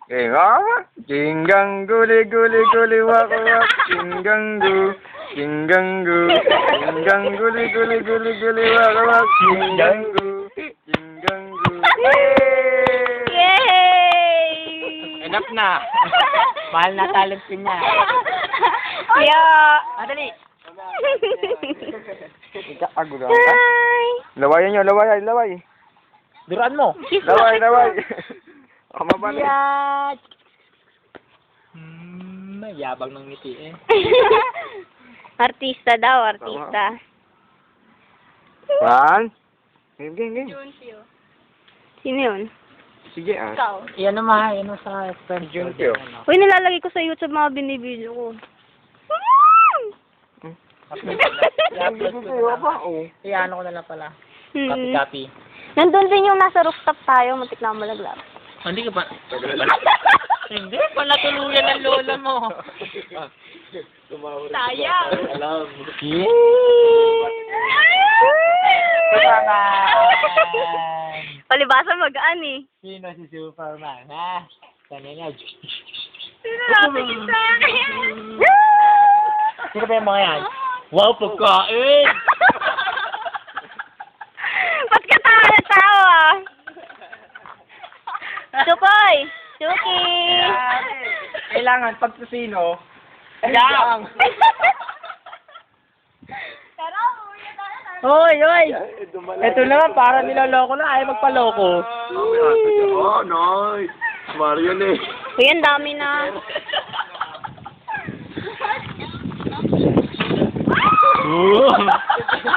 Gingang guli guli guli wak wak. Gingang gu. Gingang gu. Gingang guli guli guli guli wak wak. Gingang gu. Gingang gu. Yay! Enough na. Mahal na talent niya. Yo! Madali. Ikagulan ka? Lawayan nyo, laway, laway. Duruan mo. Laway, laway. Ako mabalik. Yan. Yabang ng ngiti eh. Artista daw, artista. One. Game, game, game. Sino yun? Sige ah. Iyan naman, yan sa friend Juntio. Uy, nilalagay ko sa YouTube mga binibideo ko. Iyan ko na lang pala. Hmm. Copy-copy. Nandun din yung nasa rooftop tayo, muntik na malaglag. Hindi ka pa. Hindi, pala tuluyan ng lola mo. Sayang! Alam. Palibasa magaan eh. Sino si Superman, ha? Kanina. Sino natin sa akin? Sino ba yung mga yan? Wow, pagkain! Ba't ka tawa? Sukoy! Suki! Kailangan pag sino. Yang! Hoy, hoy! Ito naman, para niloloko na, ayaw magpaloko. Oh, nice. Mario na eh. Uy, ang dami na. Ooh.